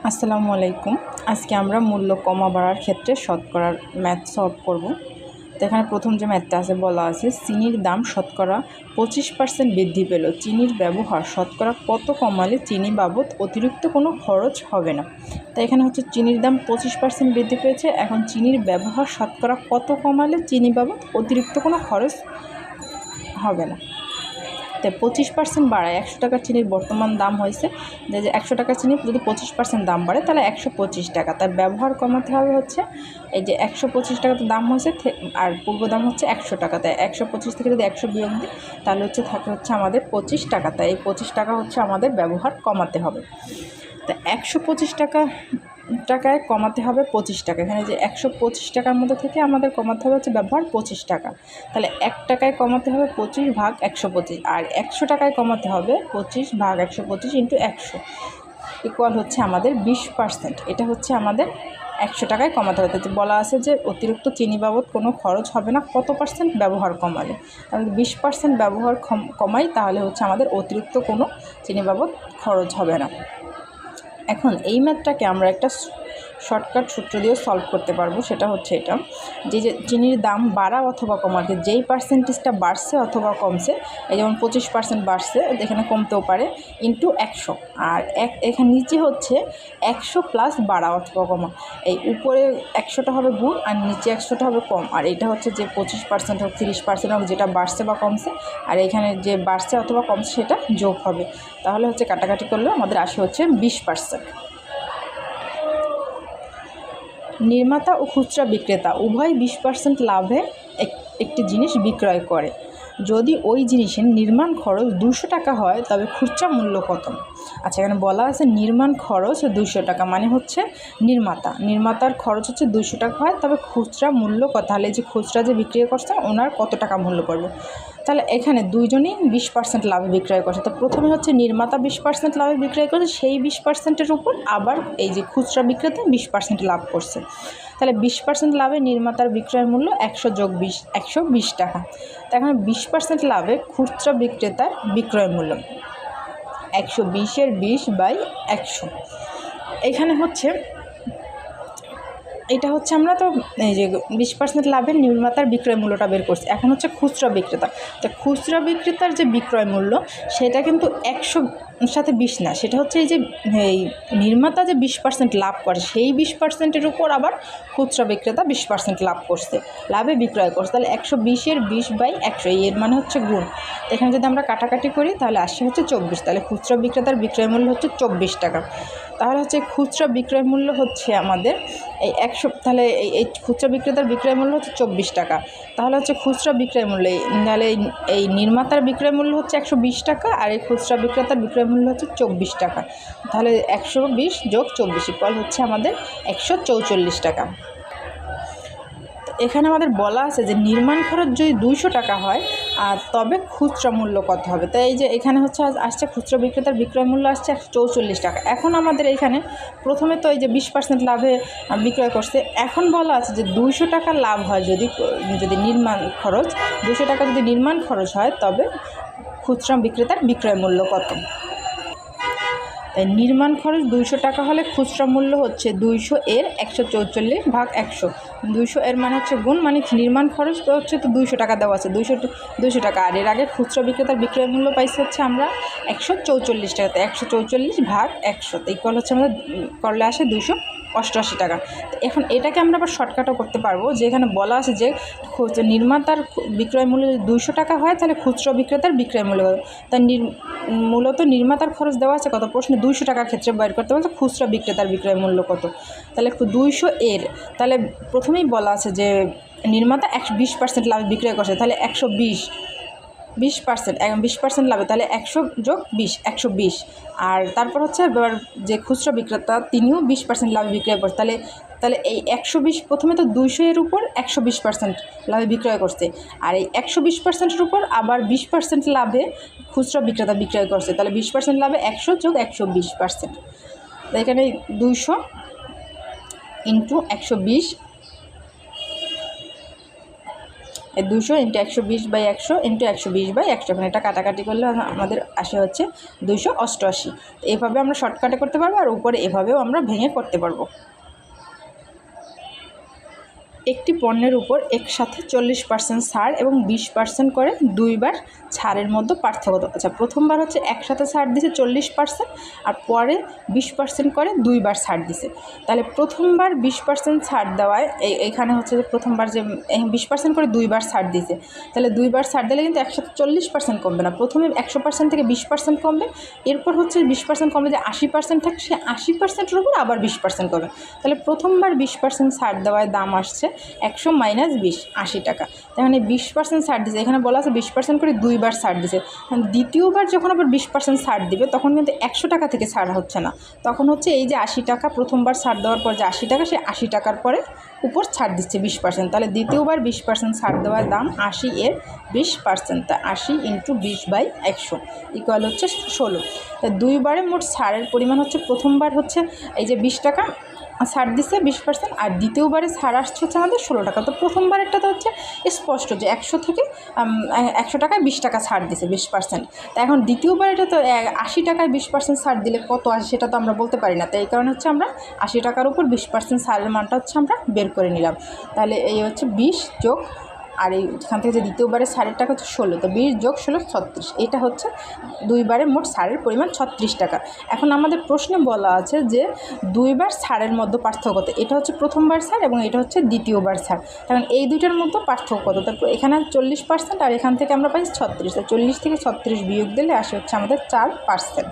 আসসালামু আলাইকুম। আজকে আমরা মূল্য কমা বাড়ার ক্ষেত্রে শতকরার ম্যাথ সলভ করব। তো এখানে প্রথম যে ম্যাথটা আছে বলা আছে চিনির দাম শতকরা 25% বৃদ্ধি পেল, চিনির ব্যবহার শতকরা কত কমালে চিনি বাবদ অতিরিক্ত কোনো খরচ হবে না। তাই এখানে হচ্ছে চিনির দাম 25% বৃদ্ধি পেয়েছে, এখন চিনির ব্যবহার শতকরা কত কমালে চিনি বাবদ অতিরিক্ত কোনো খরচ হবে না। তাই 25% বাড়ায় 100 টাকা চিনির বর্তমান দাম হয়েছে যে 100 টাকা চিনি যদি 25% দাম বাড়ে তাহলে 125 টাকা। তাই ব্যবহার কমাতে হবে হচ্ছে এই যে 125 টাকা তো দাম হয়েছে আর পূর্ব দাম হচ্ছে 100 টাকা। তাই 125 থেকে যদি 100 বিয়োগ দিই তাহলে থাকে আমাদের 25 টাকা। তাই এই 25 টাকা হচ্ছে আমাদের ব্যবহার কমাতে হবে। তা 125 টাকায় কমাতে হবে 25 টাকা। এখানে যে 125 টাকার মধ্যে থেকে আমাদের কমাতে হবে হচ্ছে ব্যবহার 25 টাকা। তাহলে 1 টাকায় কমাতে হবে 25 ভাগ 125, আর 100 টাকায় কমাতে হবে 25 ভাগ 125 ইন্টু 100 ইকুয়াল হচ্ছে আমাদের 20%। এটা হচ্ছে আমাদের 100 টাকায় কমাতে হবে। তো বলা আছে যে অতিরিক্ত চিনি বাবদ কোনো খরচ হবে না কত পার্সেন্ট ব্যবহার কমালে। তাহলে 20% ব্যবহার কমাই তাহলে হচ্ছে আমাদের অতিরিক্ত কোনো চিনি বাবদ খরচ হবে না। এখন এই ম্যাথটাকে আমরা একটা শর্টকাট সূত্র দিয়ে সলভ করতে পারবো। সেটা হচ্ছে এটা যে চিনির দাম বাড়া অথবা কমাতে যেই পার্সেন্টেজটা বাড়ছে অথবা কমছে, এই যেমন 25% বাড়ছে, এখানে কমতেও পারে, ইন্টু 100, আর এখানে নিচে হচ্ছে 100 প্লাস বাড়া অথবা কমা। এই উপরে 100টা হবে গুণ আর নিচে 100টা হবে কম, আর এটা হচ্ছে যে 25% হোক 30% হোক যেটা বাড়ছে বা কমছে, আর এখানে যে বাড়ছে অথবা কমছে সেটা যোগ হবে। তাহলে হচ্ছে কাটাকাটি করলে আমাদের আসে হচ্ছে 20%। নির্মাতা ও খুচরা বিক্রেতা উভয় 20% লাভে একটি জিনিস বিক্রয় করে। যদি ওই জিনিসের নির্মাণ খরচ 200 টাকা হয় তবে খুচরা মূল্য কত? আচ্ছা, এখানে বলা আছে নির্মাণ খরচ 200 টাকা, মানে হচ্ছে নির্মাতার খরচ হচ্ছে 200 টাকা হয়, তবে খুচরা মূল্য কত? তাহলে যে খুচরা যে বিক্রি করছে ওনার কত টাকা মূল্য পড়বে? তাহলে এখানে দুইজনই 20% লাভে বিক্রয় করছে। তো প্রথমে হচ্ছে নির্মাতা 20% লাভে বিক্রয় করছে, সেই 20%-এর উপর আবার এই যে খুচরা বিক্রেতা 20% লাভ করছে। তাহলে 20% লাভে নির্মাতার বিক্রয় মূল্য 100 যোগ 20 120 টাকা। তো এখানে 20% লাভে খুচরা বিক্রেতার বিক্রয় মূল্য 120-এর 20/100। এখানে হচ্ছে এটা হচ্ছে আমরা তো এই যে 20% লাভের নির্মাতার বিক্রয় মূল্যটা বের করছি। এখন হচ্ছে খুচরা বিক্রেতা। তো খুচরা বিক্রেতার যে বিক্রয় মূল্য সেটা কিন্তু 100 সাথে 20 না, সেটা হচ্ছে এই যে এই নির্মাতা যে 20% লাভ করে সেই 20%-এর উপর আবার খুচরা বিক্রেতা 20% লাভ করছে, লাভে বিক্রয় করছে। তাহলে 120-এর 20/100 এর মানে হচ্ছে গুণ। এখানে যদি আমরা কাটাকাটি করি তাহলে আসছে হচ্ছে 24। তাহলে খুচরা বিক্রেতার বিক্রয় মূল্য হচ্ছে 24 টাকা। তাহলে হচ্ছে খুচরা বিক্রয় মূল্য হচ্ছে আমাদের এই 100, তাহলে এই খুচরা বিক্রেতার বিক্রয় মূল্য হচ্ছে 24 টাকা। তাহলে হচ্ছে খুচরা বিক্রয় মূল্য নাহলে এই নির্মাতার বিক্রয় মূল্য হচ্ছে 120 টাকা, আর এই খুচরা বিক্রেতার বিক্রয় মূল্য হচ্ছে 24 টাকা। তাহলে 120 যোগ 24 ইকুয়াল হচ্ছে আমাদের 144 টাকা। এখানে আমাদের বলা আছে যে নির্মাণ খরচ যদি 200 টাকা হয় আর তবে খুচরা মূল্য কত হবে। তাই এই যে এখানে হচ্ছে আসছে খুচরা বিক্রেতার বিক্রয় মূল্য আসছে 144 টাকা। এখন আমাদের এখানে প্রথমে তো এই যে 20% লাভে বিক্রয় করছে, এখন বলা আছে যে 200 টাকা লাভ হয় যদি নির্মাণ খরচ 200 টাকা যদি নির্মাণ খরচ হয় তবে খুচরা বিক্রেতার বিক্রয় মূল্য কত। তাই নির্মাণ খরচ 200 টাকা হলে খুচরা মূল্য হচ্ছে 200-এর 144 ভাগ 100। 200-এর মানে হচ্ছে গুণ, মানে নির্মাণ খরচ তো হচ্ছে তো 200 টাকা দেওয়া আছে, 200 টাকা, আর এর আগে খুচরা বিক্রেতার বিক্রয় মূল্য পাইছে হচ্ছে আমরা 144 টাকা। তো 144 ভাগ 100 ইকুয়াল হচ্ছে আমাদের করলে আসে 288 টাকা। তো এখন এটাকে আমরা আবার শর্টকাটও করতে পারবো, যে এখানে বলা আছে যে নির্মাতার বিক্রয় মূল্য যদি 200 টাকা হয় তাহলে খুচরা বিক্রেতার বিক্রয় মূল্য কত। তাই মূলত নির্মাতার খরচ দেওয়া আছে কত, প্রশ্নে 200 টাকার ক্ষেত্রে বের করতে বলছে খুচরা বিক্রেতার বিক্রয় মূল্য কত। তাহলে 200-এর তাহলে প্রথমেই বলা আছে যে নির্মাতা 20% লাভে বিক্রয় করছে, তাহলে 20% লাভে, তাহলে 100 যোগ 20 120। আর তারপর হচ্ছে এবার যে খুচরা বিক্রেতা তিনিও 20% লাভে বিক্রয় করছে, তাহলে এই 120 প্রথমে তো 200-এর উপর 120% লাভে বিক্রয় করছে, আর এই 120%-এর উপর আবার 20% লাভে খুচরা বিক্রেতা বিক্রয় করছে। তাহলে 20% লাভে 100 যোগ 120%। তো এখানে 200 ইন্টু 120 এই 200 ইন্টু 120/100 ইন্টু 120/100, এখানে এটা কাটাকাটি করলে আমাদের আসে হচ্ছে 288। এভাবে আমরা শর্টকাটে করতে পারবো, আর উপরে এভাবেও আমরা ভেঙে করতে পারবো। একটি পণ্যের উপর একসাথে 40% ছাড় এবং 20% করে দুইবার ছাড়ের মধ্যে পার্থক্য। আচ্ছা, প্রথমবার হচ্ছে একসাথে ছাড় দিছে 40%, আর পরে 20% করে দুইবার ছাড় দিছে। তাহলে প্রথমবার 20% ছাড় দেওয়ায় এইখানে হচ্ছে যে প্রথমবার যে 20% করে দুইবার ছাড় দিছে, তাহলে দুইবার ছাড় দিলে কিন্তু একসাথে 40% কমবে না, প্রথমে 100% থেকে 20% কমবে, এরপর হচ্ছে 20% কমলে যে 80% থাকে, সে 80%-এর উপর আবার 20% কমবে। তাহলে প্রথমবার 20% ছাড় দেওয়ায় দাম আসছে 100 মাইনাস 20, 80 টাকা। এখানে 20% ছাড় দিছে, এখানে বলা আছে 20% করে দুইবার ছাড় দিছে। দ্বিতীয়বার যখন আবার 20% ছাড় দিবে তখন কিন্তু 100 টাকা থেকে ছাড় হচ্ছে না, তখন হচ্ছে এই যে 80 টাকা প্রথমবার ছাড় দেওয়ার পর যে 80 টাকা, সে 80 টাকার পরে উপর ছাড় দিচ্ছে 20%। তাহলে দ্বিতীয়বার 20% ছাড় দেওয়ার দাম 80 এর 20%, তা 80 ইন্টু 20/100 ইকুয়াল হচ্ছে 16। তা দুইবারে মোট ছাড়ের পরিমাণ হচ্ছে, প্রথমবার হচ্ছে এই যে 20 টাকা ছাড় দিচ্ছে 20%, আর দ্বিতীয়বারে ছাড় আসছে হচ্ছে আমাদের 16 টাকা। তো প্রথমবারেরটা তো হচ্ছে স্পষ্ট যে 100 থেকে 100 টাকায় 20 টাকা ছাড় দিছে 20%। তা এখন দ্বিতীয়বার এটা তো 80 টাকায় 20% ছাড় দিলে কত আসে সেটা তো আমরা বলতে পারি না, তাই এই কারণে হচ্ছে আমরা 80 টাকার উপর 20% ছাড়ের মানটা হচ্ছে আমরা বের করে নিলাম। তাহলে এই হচ্ছে 20 যোগ, আর এইখান থেকে যে দ্বিতীয়বারের ছাড়ের টাকা হচ্ছে 16, তো 20 যোগ 16 36, এটা হচ্ছে দুইবারে মোট ছাড়ের পরিমাণ 36 টাকা। এখন আমাদের প্রশ্নে বলা আছে যে দুইবার ছাড়ের মধ্যে পার্থক্য কত, এটা হচ্ছে প্রথমবার ছাড় এবং এটা হচ্ছে দ্বিতীয়বার ছাড়, কারণ এই দুইটার মধ্যে পার্থক্য কত। তারপর এখানে 40% আর এখান থেকে আমরা পাই 36, 40 থেকে 36 বিয়োগ দিলে আসে হচ্ছে আমাদের 4%।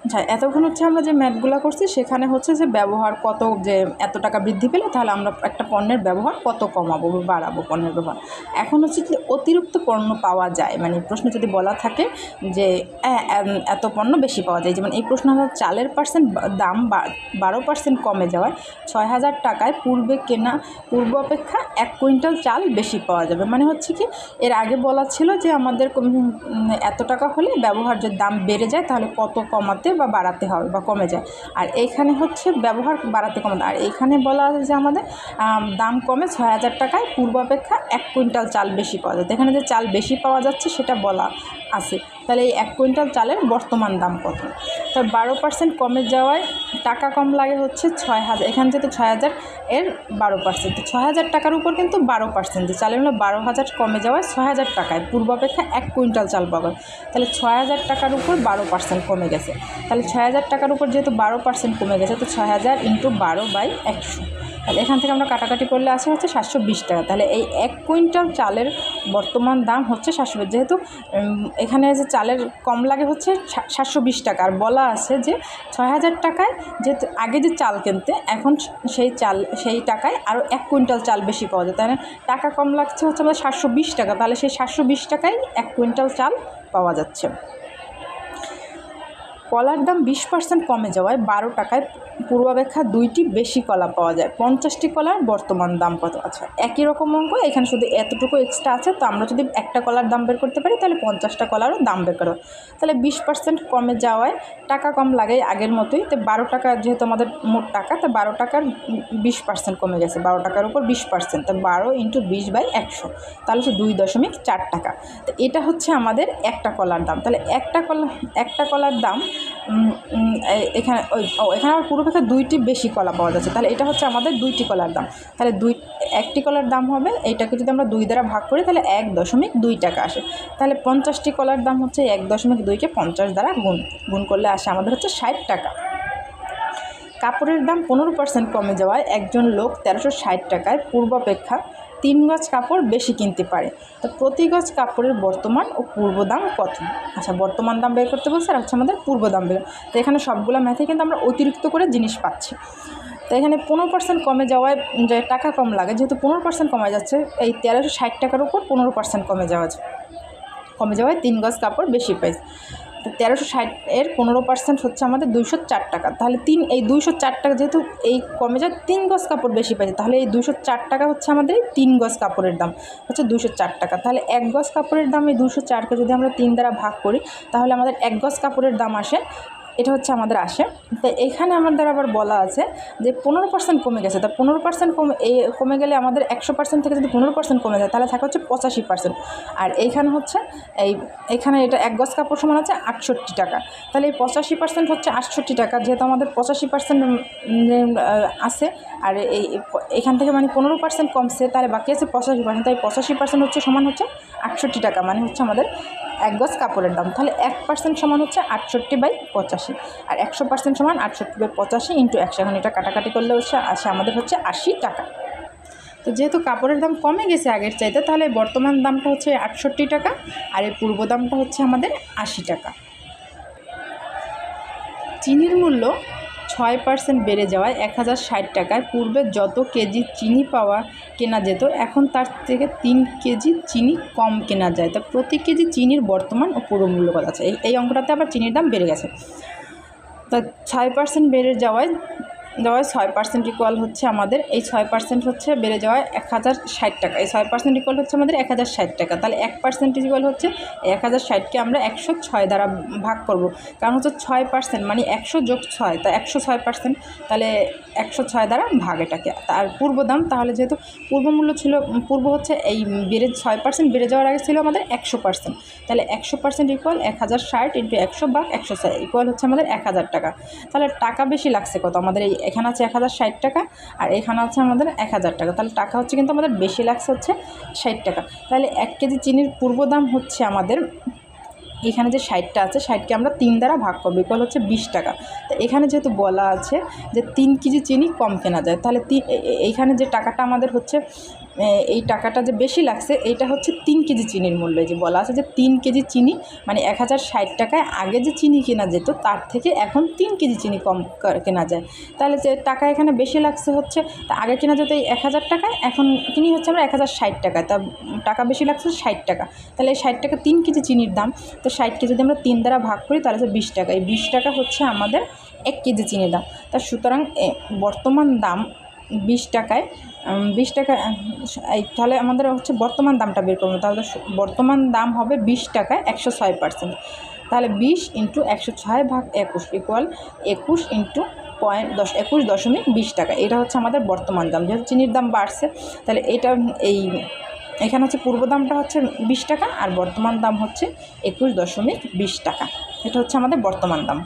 আচ্ছা, এতক্ষণ হচ্ছে আমরা যে ম্যাথগুলো করছি সেখানে হচ্ছে যে ব্যবহার কত, যে এত টাকা বৃদ্ধি পেলে তাহলে আমরা একটা পণ্যের ব্যবহার কত কমাবো বা বাড়াবো পণ্যের ব্যবহার। এখন হচ্ছে যে অতিরিক্ত পণ্য পাওয়া যায়, মানে প্রশ্নে যদি বলা থাকে যে এত পণ্য বেশি পাওয়া যায়, যেমন এই প্রশ্ন হলো চালের দাম 12% কমে যাওয়ায় 6000 টাকায় পূর্ব অপেক্ষা 1 কুইন্টাল চাল বেশি পাওয়া যাবে। মানে হচ্ছে কি, এর আগে বলা ছিল যে আমাদের এত টাকা হলে ব্যবহার্যের দাম বেড়ে যায়, তাহলে কত কমাতে বা বাড়াতে হবে বা কমে যায়, আর এইখানে হচ্ছে ব্যবহার বাড়াতে কমাতে, আর এইখানে বলা আছে যে আমাদের দাম কমে 6000 টাকায় পূর্ব অপেক্ষা 1 কুইন্টাল চাল বেশি পাওয়া যায়। এখানে যে চাল বেশি পাওয়া যাচ্ছে সেটা বলা আছে, তাহলে এই 1 কুইন্টাল চালের বর্তমান দাম কত। তো 12% কমে যাওয়ায় টাকা কম লাগে হচ্ছে 6000, এখানে যেহেতু 6000 এর 12%, তো 6000 টাকার উপর কিন্তু 12%, যে চালের মূল্য 12,000 কমে যাওয়ায় 6000 টাকায় পূর্ব অপেক্ষা 1 কুইন্টাল চাল পাবে, তাহলে 6000 টাকার উপর 12% কমে গেছে। তাহলে 6000 টাকার উপর যেহেতু 12% কমে গেছে, তো 6000 ইন্টু 12/100, তাহলে এখান থেকে আমরা কাটাকাটি করলে আসে হচ্ছে 720 টাকা। তাহলে এই 1 কুইন্টাল চালের বর্তমান দাম হচ্ছে 720, যেহেতু এখানে যে চালের কম লাগে হচ্ছে 720 টাকা, আর বলা আছে যে 6000 টাকায় যেহেতু আগে যে চাল কিনতে, এখন সেই টাকায় আরও 1 কুইন্টাল চাল বেশি পাওয়া যায়, তাহলে টাকা কম লাগছে হচ্ছে আমাদের 720 টাকা, তাহলে সেই 720 টাকায় 1 কুইন্টাল চাল পাওয়া যাচ্ছে। কলার দাম 20% কমে যাওয়ায় 12 টাকায় পূর্বাপেক্ষা 2টি বেশি কলা পাওয়া যায়। 50টি কলার বর্তমান দাম কত? আচ্ছা, একই রকম অঙ্ক, এখানে শুধু এতটুকু এক্সট্রা আছে, তো আমরা যদি একটা কলার দাম বের করতে পারি তাহলে 50টা কলারও দাম বের করো। তাহলে 20% কমে যাওয়ায় টাকা কম লাগে আগের মতোই, তো 12 টাকা যেহেতু আমাদের মোট টাকা, তো 12 টাকার 20% কমে গেছে, 12 টাকার উপর 20%, তো 12 ইন্টু 20/100, তাহলে হচ্ছে 2.4 টাকা। তো এটা হচ্ছে আমাদের একটা কলার দাম। তাহলে একটা কলার দাম এখানে এখানে আবার পূর্বাপেক্ষা 2টি বেশি কলা পাওয়া যাচ্ছে, তাহলে এটা হচ্ছে আমাদের 2টি কলার দাম। তাহলে একটি কলার দাম হবে, এইটাকে যদি আমরা 2 দ্বারা ভাগ করি তাহলে 1.2 টাকা আসে। তাহলে 50টি কলার দাম হচ্ছে 1.2কে 50 দ্বারা গুণ করলে আসে আমাদের হচ্ছে 60 টাকা। কাপড়ের দাম 15% কমে যাওয়ায় একজন লোক 1360 টাকায় পূর্বাপেক্ষা 3 গজ কাপড় বেশি কিনতে পারে। তো প্রতি গজ কাপড়ের বর্তমান ও পূর্ব দাম কত? আচ্ছা, বর্তমান দাম বের করতে বলছে, আর হচ্ছে আমাদের পূর্ব দাম বের। তো এখানে সবগুলো ম্যাথে কিন্তু আমরা অতিরিক্ত করে জিনিস পাচ্ছি। তো এখানে 15% কমে যাওয়ায় যে টাকা কম লাগে, যেহেতু 15% কমে যাচ্ছে, এই 1360 টাকার উপর 15% কমে যাওয়ায় 3 গজ কাপড় বেশি পাইছে। তো 1360 এর 15% হচ্ছে আমাদের 204 টাকা। তাহলে এই 204 টাকা যেহেতু এই কমে যায় 3 গজ কাপড় বেশি পাইছে, তাহলে এই 204 টাকা হচ্ছে আমাদের 3 গজ কাপড়ের দাম হচ্ছে 204 টাকা। তাহলে 1 গজ কাপড়ের দাম এই 204কে যদি আমরা 3 দ্বারা ভাগ করি তাহলে আমাদের 1 গজ কাপড়ের দাম আসে এটা হচ্ছে আমাদের আসে। তো এখানে আমাদের আবার বলা আছে যে 15% কমে গেছে। তা 15% কমে গেলে আমাদের 100% থেকে যদি 15% কমে যায় তাহলে থাকে হচ্ছে 85%। আর এইখানে হচ্ছে এখানে এটা 1 গজ কাপড় সমান হচ্ছে 68 টাকা। তাহলে এই 85% হচ্ছে 68 টাকা, যেহেতু আমাদের 85% আছে আর এখান থেকে মানে 15% কমছে, তাহলে বাকি আছে 85%। তাই 85% হচ্ছে সমান হচ্ছে 68 টাকা, মানে হচ্ছে আমাদের 1 গজ কাপড়ের দাম। তাহলে 1% সমান হচ্ছে 68/85, আর 100% সমান 68/85 ইন্টু 100। এখন এটা কাটাকাটি করলে হচ্ছে আমাদের হচ্ছে 80 টাকা। তো যেহেতু কাপড়ের দাম কমে গেছে আগের চাইতে, তাহলে বর্তমান দামটা হচ্ছে 68 টাকা, আর এই পূর্ব দামটা হচ্ছে আমাদের 80 টাকা। চিনির মূল্য 6% বেড়ে যাওয়ায় 1060 টাকায় পূর্বে যত কেজি চিনি কেনা যেত, এখন তার থেকে 3 কেজি চিনি কম কেনা যায়। তা প্রতি কেজি চিনির বর্তমান ও পূর্ব মূল্য কত আছে? এই অঙ্কটাতে আবার চিনির দাম বেড়ে গেছে। তা 6% বেড়ে যাওয়ায় 6% ইকুয়াল হচ্ছে আমাদের, এই 6% হচ্ছে বেড়ে যাওয়ায় 1060 টাকা। এই 6% ইকুয়াল হচ্ছে আমাদের 1060 টাকা। তাহলে 1% ইকুয়াল হচ্ছে 1060কে আমরা 106 দ্বারা ভাগ করব, কারণ হচ্ছে 6% মানে 100 যোগ 6, তা 106%। তাহলে 106 দ্বারা ভাগ এটাকে। তার পূর্ব দাম, তাহলে যেহেতু পূর্ব মূল্য ছিল, পূর্ব হচ্ছে এই 6% বেড়ে যাওয়ার আগে ছিল আমাদের 100%। তাহলে 100% ইকুয়াল 1060 ইন্টু 100 ভাগ 106 ইকুয়াল হচ্ছে আমাদের 1000 টাকা। তাহলে টাকা বেশি লাগছে কত? আমাদের এখানে আছে 1060 টাকা, আর এখানে আছে আমাদের 1000 টাকা। তাহলে টাকা হচ্ছে কিন্তু আমাদের বেশি লাগছে হচ্ছে 60 টাকা। তাহলে 1 কেজি চিনির পূর্ব দাম হচ্ছে আমাদের, এখানে যে 60টা আছে 60কে আমরা 3 দ্বারা ভাগ করবো, ইকুয়াল হচ্ছে 20 টাকা। তো এখানে যেহেতু বলা আছে যে 3 কেজি চিনি কম কেনা যায়, তাহলে এইখানে যে টাকাটা আমাদের হচ্ছে, এই টাকাটা যে বেশি লাগছে এইটা হচ্ছে 3 কেজি চিনির মূল্য। যে বলা আছে যে 3 কেজি চিনি মানে 1060 টাকায় আগে যে চিনি কেনা যেত তার থেকে এখন 3 কেজি চিনি কম কেনা যায়। তাহলে যে টাকা এখানে বেশি লাগছে হচ্ছে, তা আগে কেনা যেত এই 1000 টাকায়, এখন কিনি হচ্ছে আমরা 1060 টাকায়। তা টাকা বেশি লাগছে 60 টাকা। তাহলে এই 60 টাকা 3 কেজি চিনির দাম। তো 60কে যদি আমরা 3 দ্বারা ভাগ করি তাহলে হচ্ছে 20 টাকা। এই 20 টাকা হচ্ছে আমাদের 1 কেজি চিনির দাম। তা সুতরাং বর্তমান দাম 20 টাকায়, 20 টাকা, তাহলে আমাদের হচ্ছে বর্তমান দামটা বের করবো। তাহলে বর্তমান দাম হবে 20 টাকায় 106%। তাহলে 20 ইন্টু 106 ভাগ 21 ইকুয়াল 21 ইন্টু 21.20 টাকা। এটা হচ্ছে আমাদের বর্তমান দাম। যেহেতু চিনির দাম বাড়ছে, তাহলে এটা এখানে হচ্ছে পূর্ব দামটা হচ্ছে 20 টাকা, আর বর্তমান দাম হচ্ছে 21.20 টাকা। এটা হচ্ছে আমাদের বর্তমান দাম।